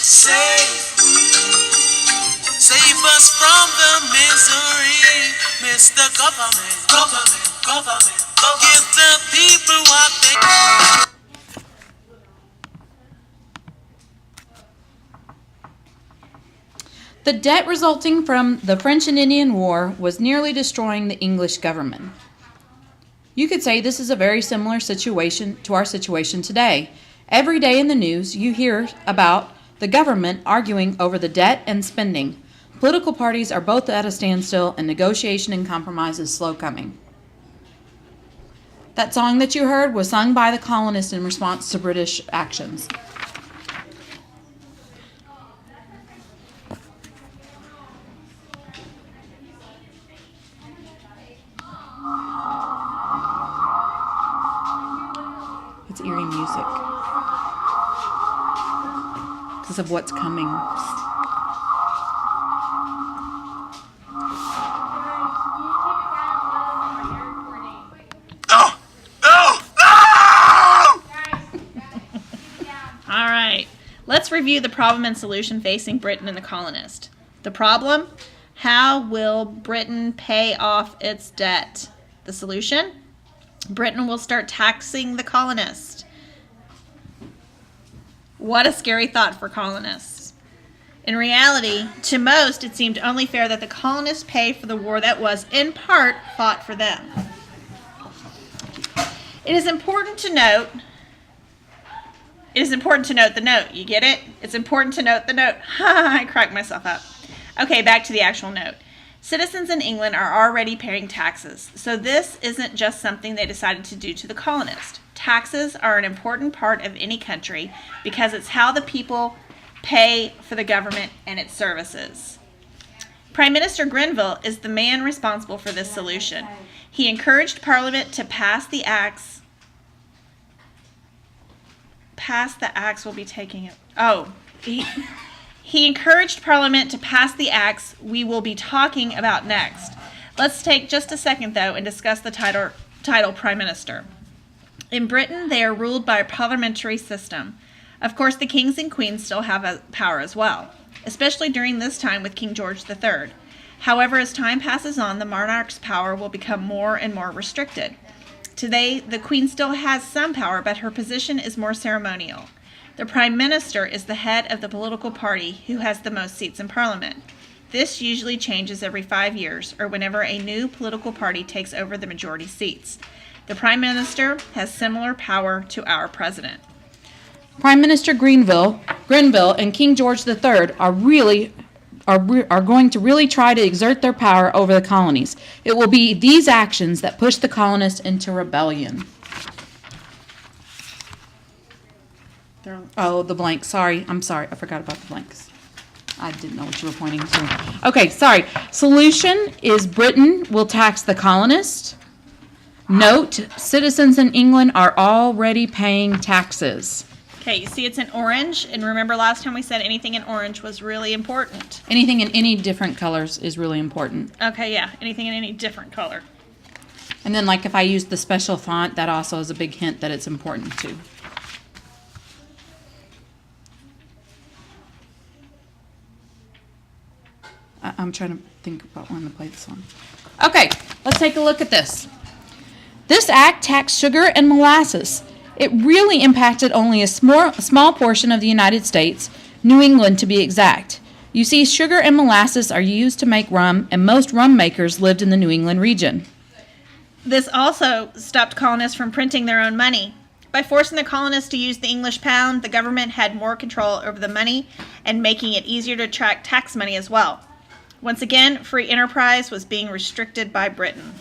Save, save us from the misery. Mr. Government, government, give the people what they. The debt resulting from the French and Indian War was nearly destroying the English government. You could say this is a very similar situation to our situation today. Every day in the news, you hear about the government arguing over the debt and spending. Political parties are both at a standstill, and negotiation and compromise is slow coming. That song that you heard was sung by the colonists in response to British actions. It's eerie music because of what's coming. All right, let's review the problem and solution facing Britain and the colonists. The problem: how will Britain pay off its debt? The solution: Britain will start taxing the colonists. What a scary thought for colonists. In reality, to most, it seemed only fair that the colonists pay for the war that was, in part, fought for them. It is important to note the note. You get it? It's important to note the note. I cracked myself up. Okay, back to the actual note. Citizens in England are already paying taxes, so this isn't just something they decided to do to the colonists. Taxes are an important part of any country because it's how the people pay for the government and its services. Prime Minister Grenville is the man responsible for this solution. He encouraged Parliament to pass the acts. He encouraged Parliament to pass the acts we will be talking about next. Let's take just a second, though, and discuss the title Prime Minister. In Britain, they are ruled by a parliamentary system. Of course, the kings and queens still have power as well, especially during this time with King George III. However, as time passes on, the monarch's power will become more and more restricted. Today, the Queen still has some power, but her position is more ceremonial. The Prime Minister is the head of the political party who has the most seats in Parliament. This usually changes every 5 years or whenever a new political party takes over the majority seats. The Prime Minister has similar power to our President. Prime Minister Grenville and King George III are going to really try to exert their power over the colonies. It will be these actions that push the colonists into rebellion. Oh, the blanks. Sorry. I'm sorry. I forgot about the blanks. I didn't know what you were pointing to. Okay, sorry. Solution is Britain will tax the colonists. Note, citizens in England are already paying taxes. Okay, you see it's in orange, and remember last time we said anything in orange was really important. Anything in any different colors is really important. Okay, yeah, anything in any different color. And then like if I use the special font, that also is a big hint that it's important too. I'm trying to think about when to play the song. Okay, let's take a look at this. This act taxed sugar and molasses. It really impacted only a small portion of the United States, New England to be exact. You see, sugar and molasses are used to make rum, and most rum makers lived in the New England region. This also stopped colonists from printing their own money. By forcing the colonists to use the English pound, the government had more control over the money and making it easier to track tax money as well. Once again, free enterprise was being restricted by Britain.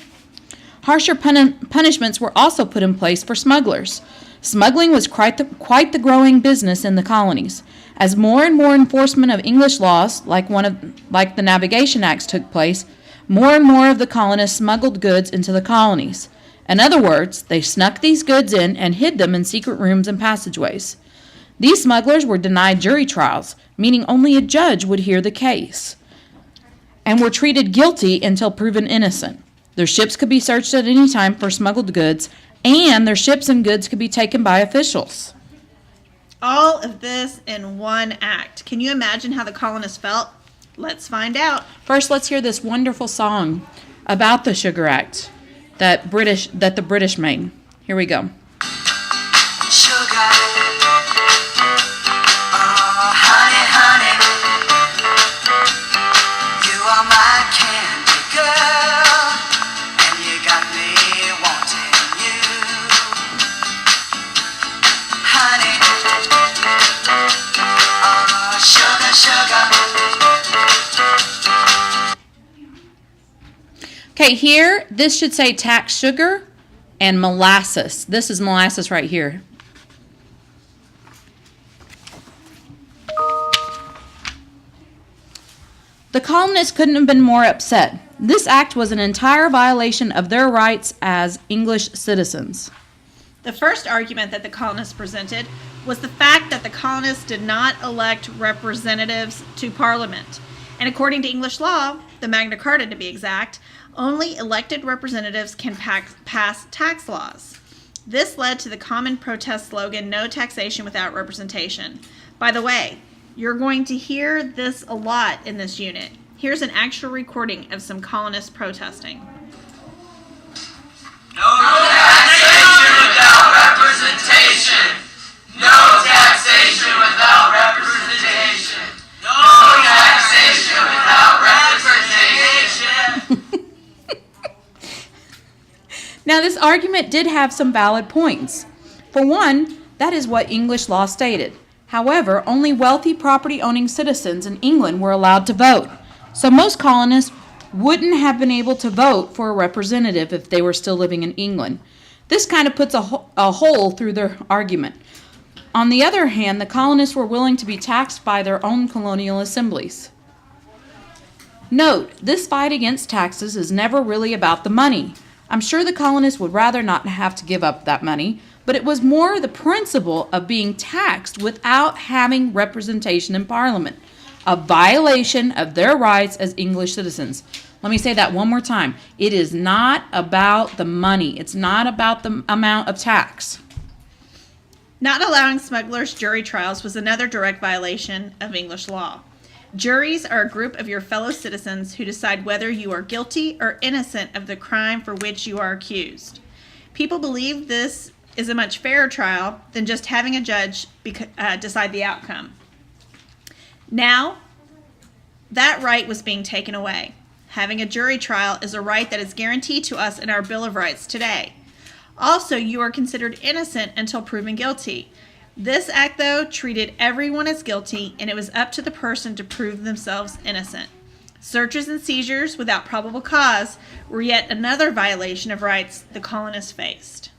Harsher punishments were also put in place for smugglers. Smuggling was quite the growing business in the colonies. As more and more enforcement of English laws, like the Navigation Acts, took place, more and more of the colonists smuggled goods into the colonies. In other words, they snuck these goods in and hid them in secret rooms and passageways. These smugglers were denied jury trials, meaning only a judge would hear the case, and were treated guilty until proven innocent. Their ships could be searched at any time for smuggled goods, and their ships and goods could be taken by officials. All of this in one act. Can you imagine how the colonists felt? Let's find out. First, let's hear this wonderful song about the Sugar Act that the British made. Here we go. Sugar, oh honey, honey, you are my candy girl, and you got me wanting you, honey, oh sugar, sugar. Okay, here, this should say tax sugar and molasses. This is molasses right here. The colonists couldn't have been more upset. This act was an entire violation of their rights as English citizens. The first argument that the colonists presented was the fact that the colonists did not elect representatives to Parliament. And according to English law, the Magna Carta to be exact, only elected representatives can pass tax laws. This led to the common protest slogan, "No taxation without representation." By the way, you're going to hear this a lot in this unit. Here's an actual recording of some colonists protesting. No taxation without representation. No taxation without representation. No taxation without representation. Now, this argument did have some valid points. For one, that is what English law stated. However, only wealthy property-owning citizens in England were allowed to vote. So most colonists wouldn't have been able to vote for a representative if they were still living in England. This kind of puts a hole through their argument. On the other hand, the colonists were willing to be taxed by their own colonial assemblies. Note, this fight against taxes is never really about the money. I'm sure the colonists would rather not have to give up that money, but it was more the principle of being taxed without having representation in Parliament, a violation of their rights as English citizens. Let me say that one more time. It is not about the money. It's not about the amount of tax. Not allowing smugglers' jury trials was another direct violation of English law. Juries are a group of your fellow citizens who decide whether you are guilty or innocent of the crime for which you are accused. People believe this is a much fairer trial than just having a judge decide the outcome. Now, that right was being taken away. Having a jury trial is a right that is guaranteed to us in our Bill of Rights today. Also, you are considered innocent until proven guilty. This act, though, treated everyone as guilty, and it was up to the person to prove themselves innocent. Searches and seizures without probable cause were yet another violation of rights the colonists faced.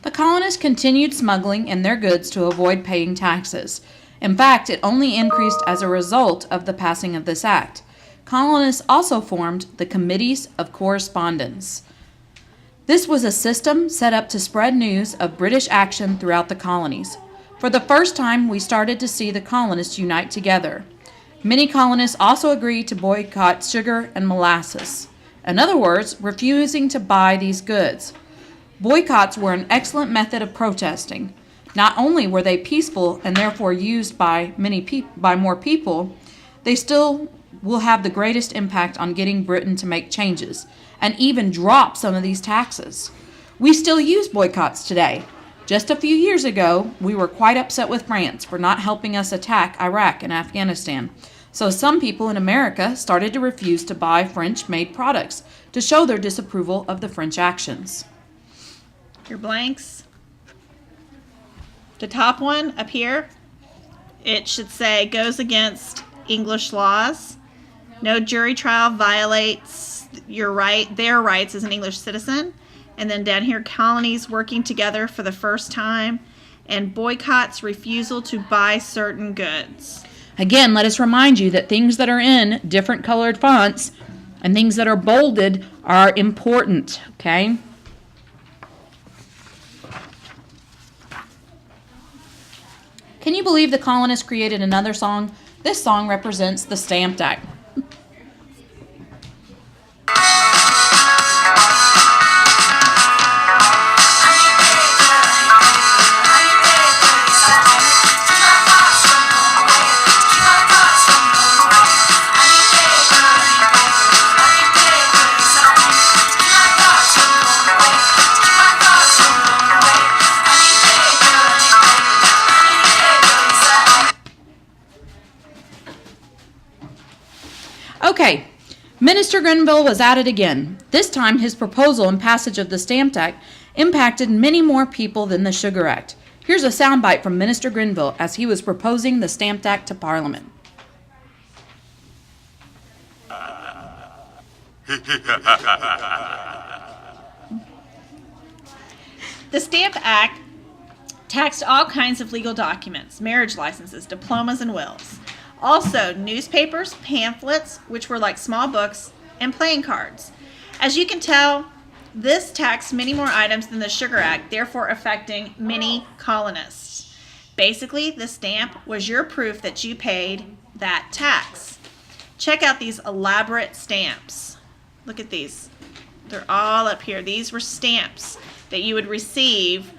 The colonists continued smuggling in their goods to avoid paying taxes. In fact, it only increased as a result of the passing of this act. Colonists also formed the Committees of Correspondence. This was a system set up to spread news of British action throughout the colonies. For the first time, we started to see the colonists unite together. Many colonists also agreed to boycott sugar and molasses. In other words, refusing to buy these goods. Boycotts were an excellent method of protesting. Not only were they peaceful and therefore used by more people, they still will have the greatest impact on getting Britain to make changes and even drop some of these taxes. We still use boycotts today. Just a few years ago, we were quite upset with France for not helping us attack Iraq and Afghanistan. So some people in America started to refuse to buy French-made products to show their disapproval of the French actions. Your blanks. The top one up here, it should say goes against English laws. No jury trial violates their rights as an English citizen. And then down here, colonies working together for the first time, and boycotts refusal to buy certain goods. Again, let us remind you that things that are in different colored fonts and things that are bolded are important, okay? Can you believe the colonists created another song? This song represents the Stamp Act. Minister Grenville was at it again. This time, his proposal and passage of the Stamp Act impacted many more people than the Sugar Act. Here's a soundbite from Minister Grenville as he was proposing the Stamp Act to Parliament. The Stamp Act taxed all kinds of legal documents, marriage licenses, diplomas, and wills. Also, newspapers, pamphlets, which were like small books, and playing cards. As you can tell, this taxed many more items than the Sugar Act, therefore affecting many colonists. Basically, the stamp was your proof that you paid that tax. Check out these elaborate stamps. Look at these. They're all up here. These were stamps that you would receive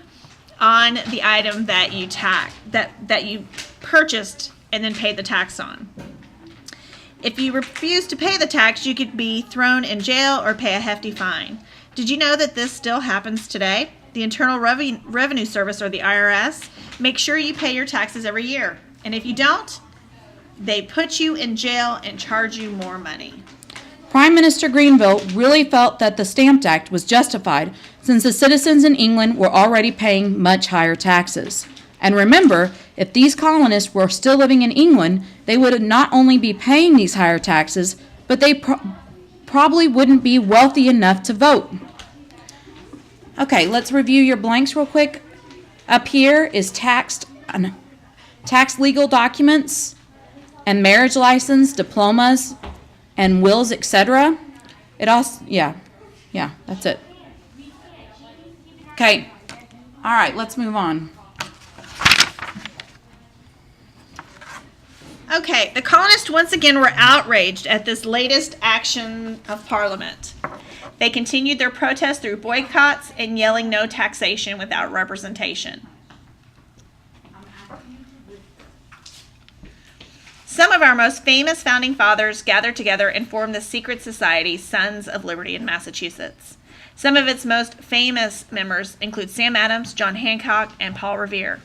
on the item that you that you purchased and then paid the tax on. If you refused to pay the tax, you could be thrown in jail or pay a hefty fine. Did you know that this still happens today? The Internal Revenue Service, or the IRS, makes sure you pay your taxes every year. And if you don't, they put you in jail and charge you more money. Prime Minister Grenville really felt that the Stamp Act was justified since the citizens in England were already paying much higher taxes. And remember, if these colonists were still living in England, they would not only be paying these higher taxes, but they probably wouldn't be wealthy enough to vote. Okay, let's review your blanks real quick. Up here is tax legal documents and marriage license, diplomas, and wills, etc. It also, yeah, that's it. Okay, all right, let's move on. Okay, the colonists once again were outraged at this latest action of Parliament. They continued their protest through boycotts and yelling no taxation without representation. Some of our most famous founding fathers gathered together and formed the secret society Sons of Liberty in Massachusetts. Some of its most famous members include Sam Adams, John Hancock, and Paul Revere.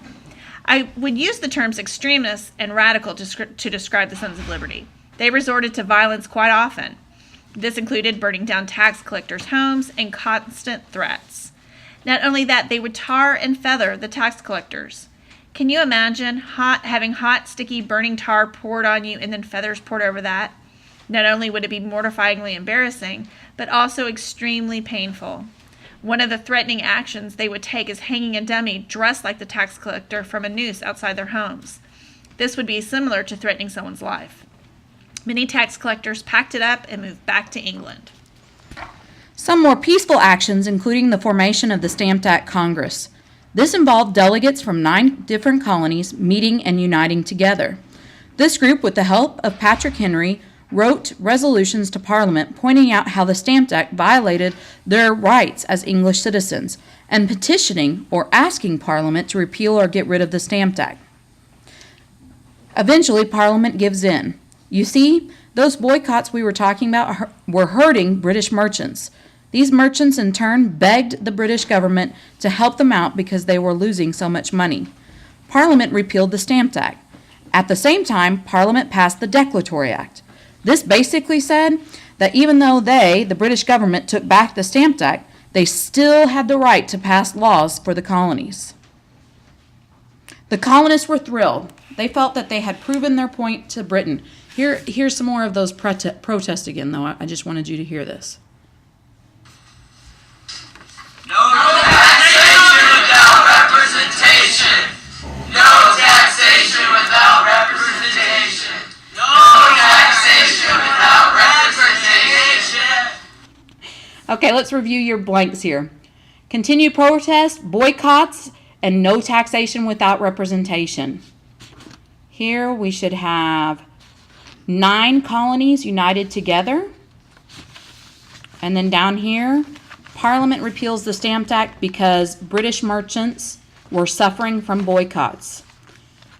I would use the terms extremists and radical to describe the Sons of Liberty. They resorted to violence quite often. This included burning down tax collectors' homes and constant threats. Not only that, they would tar and feather the tax collectors. Can you imagine having hot, sticky, burning tar poured on you and then feathers poured over that? Not only would it be mortifyingly embarrassing, but also extremely painful. One of the threatening actions they would take is hanging a dummy dressed like the tax collector from a noose outside their homes. This would be similar to threatening someone's life. Many tax collectors packed it up and moved back to England. Some more peaceful actions, including the formation of the Stamp Act Congress. This involved delegates from 9 different colonies meeting and uniting together. This group, with the help of Patrick Henry, wrote resolutions to Parliament pointing out how the Stamp Act violated their rights as English citizens, and petitioning or asking Parliament to repeal or get rid of the Stamp Act. Eventually, Parliament gives in. You see, those boycotts we were talking about were hurting British merchants. These merchants, in turn, begged the British government to help them out because they were losing so much money. Parliament repealed the Stamp Act. At the same time, Parliament passed the Declaratory Act. This basically said that even though the British government, took back the Stamp Act, they still had the right to pass laws for the colonies. The colonists were thrilled. They felt that they had proven their point to Britain. Here's some more of those protests again, though. I just wanted you to hear this. No taxation without representation. No taxation without representation. No taxation without representation. Okay, let's review your blanks here. Continued protest, boycotts, and no taxation without representation. Here we should have 9 colonies united together. And then down here, Parliament repeals the Stamp Act because British merchants were suffering from boycotts.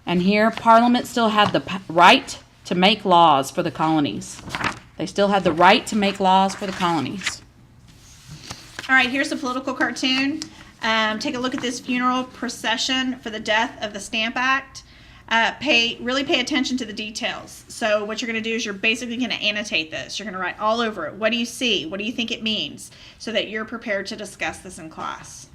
And here, Parliament still had the right to make laws for the colonies. They still had the right to make laws for the colonies. All right, here's a political cartoon. Take a look at this funeral procession for the death of the Stamp Act. Really pay attention to the details. So what you're going to do is you're basically going to annotate this. You're going to write all over it. What do you see? What do you think it means? So that you're prepared to discuss this in class.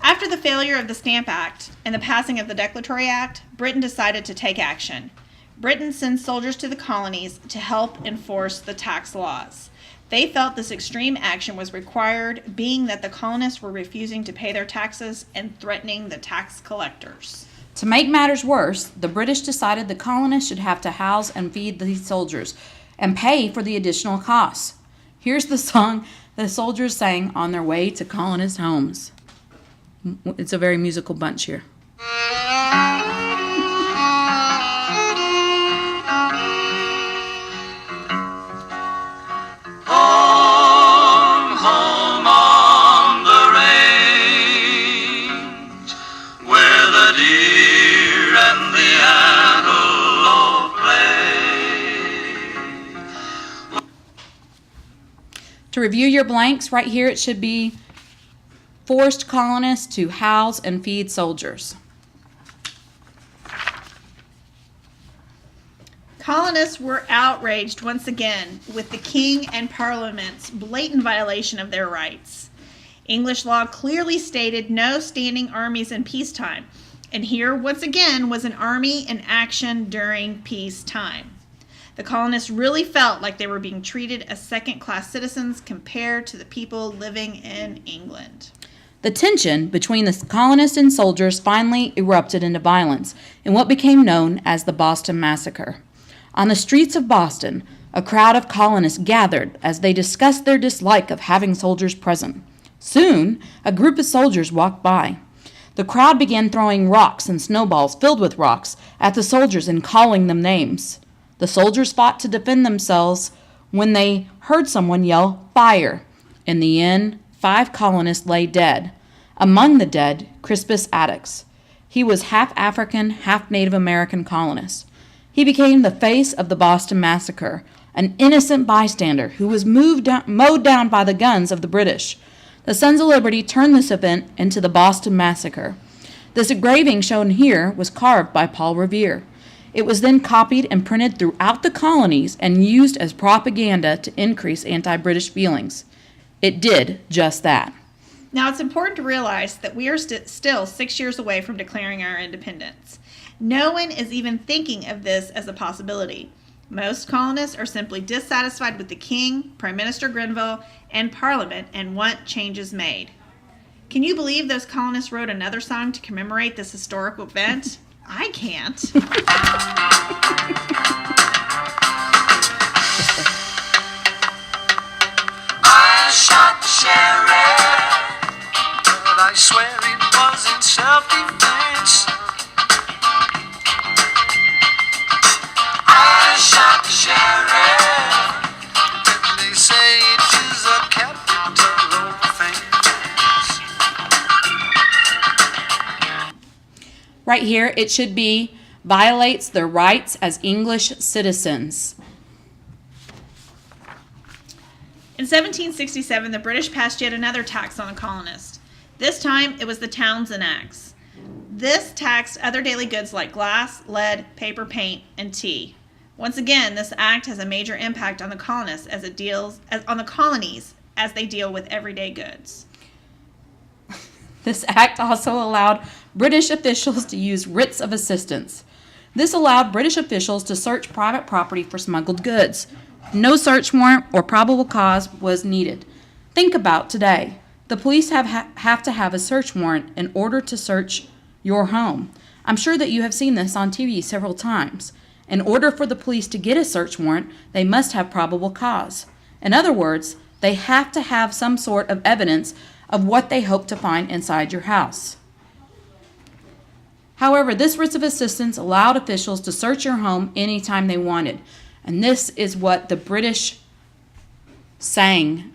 After the failure of the Stamp Act and the passing of the Declaratory Act, Britain decided to take action. Britain sends soldiers to the colonies to help enforce the tax laws. They felt this extreme action was required, being that the colonists were refusing to pay their taxes and threatening the tax collectors. To make matters worse, the British decided the colonists should have to house and feed these soldiers and pay for the additional costs. Here's the song the soldiers sang on their way to colonist homes. It's a very musical bunch here. Home, home on the range, where the deer and the antelope play. To review your blanks, right here it should be forced colonists to house and feed soldiers. Colonists were outraged once again with the king and parliament's blatant violation of their rights. English law clearly stated no standing armies in peacetime, and here once again was an army in action during peacetime. The colonists really felt like they were being treated as second-class citizens compared to the people living in England. The tension between the colonists and soldiers finally erupted into violence in what became known as the Boston Massacre. On the streets of Boston, a crowd of colonists gathered as they discussed their dislike of having soldiers present. Soon, a group of soldiers walked by. The crowd began throwing rocks and snowballs filled with rocks at the soldiers and calling them names. The soldiers fought to defend themselves when they heard someone yell, "Fire!" In the end, 5 colonists lay dead. Among the dead, Crispus Attucks. He was half African, half Native American colonist. He became the face of the Boston Massacre, an innocent bystander who was mowed down by the guns of the British. The Sons of Liberty turned this event into the Boston Massacre. This engraving shown here was carved by Paul Revere. It was then copied and printed throughout the colonies and used as propaganda to increase anti-British feelings. It did just that. Now, it's important to realize that we are still 6 years away from declaring our independence. No one is even thinking of this as a possibility. Most colonists are simply dissatisfied with the King, Prime Minister Grenville, and Parliament and want changes made. Can you believe those colonists wrote another song to commemorate this historical event? I can't. I shot the sheriff, but I swear it was in self-defense. I shot the sheriff, and they say it is a capital offense. Right here, it should be violates their rights as English citizens. In 1767, the British passed yet another tax on the colonists. This time, it was the Townshend Acts. This taxed other daily goods like glass, lead, paper, paint, and tea. Once again, this act has a major impact on the colonists on the colonies as they deal with everyday goods. This act also allowed British officials to use writs of assistance. This allowed British officials to search private property for smuggled goods. No search warrant or probable cause was needed. Think about today. The police have to have a search warrant in order to search your home. I'm sure that you have seen this on TV several times. In order for the police to get a search warrant, they must have probable cause. In other words, they have to have some sort of evidence of what they hope to find inside your house. However, this writ of assistance allowed officials to search your home anytime they wanted. And this is what the British sang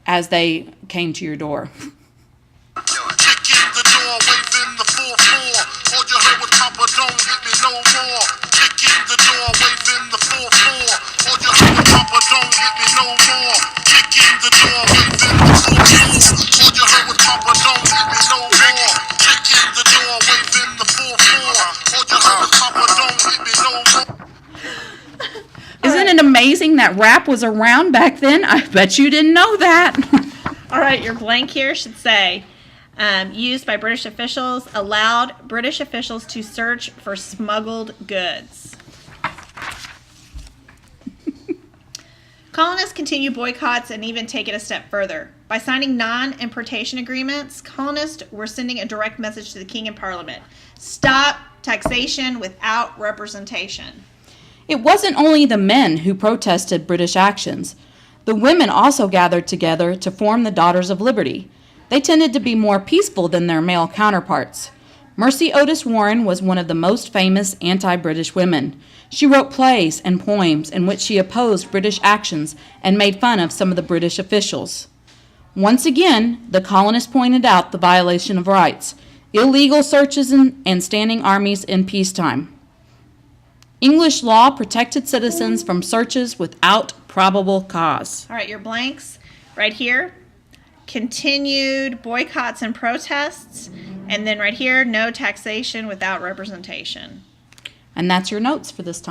as they came to your door. Kick in the door, waving the 4-4. All you heard was Papa, don't hit me no more. Kick in the door, waving the 4-4. All you heard was Papa, don't hit me no more. Kick in the door, waving the 4-4. All you heard was Papa, don't hit me no more. Kick in the amazing that rap was around back then? I bet you didn't know that. All right, your blank here should say, used by British officials, allowed British officials to search for smuggled goods. Colonists continue boycotts and even take it a step further. By signing non-importation agreements, colonists were sending a direct message to the king and parliament. Stop taxation without representation. It wasn't only the men who protested British actions. The women also gathered together to form the Daughters of Liberty. They tended to be more peaceful than their male counterparts. Mercy Otis Warren was one of the most famous anti-British women. She wrote plays and poems in which she opposed British actions and made fun of some of the British officials. Once again, the colonists pointed out the violation of rights, illegal searches and standing armies in peacetime. English law protected citizens from searches without probable cause. All right, your blanks right here. Continued boycotts and protests. And then right here, no taxation without representation. And that's your notes for this time.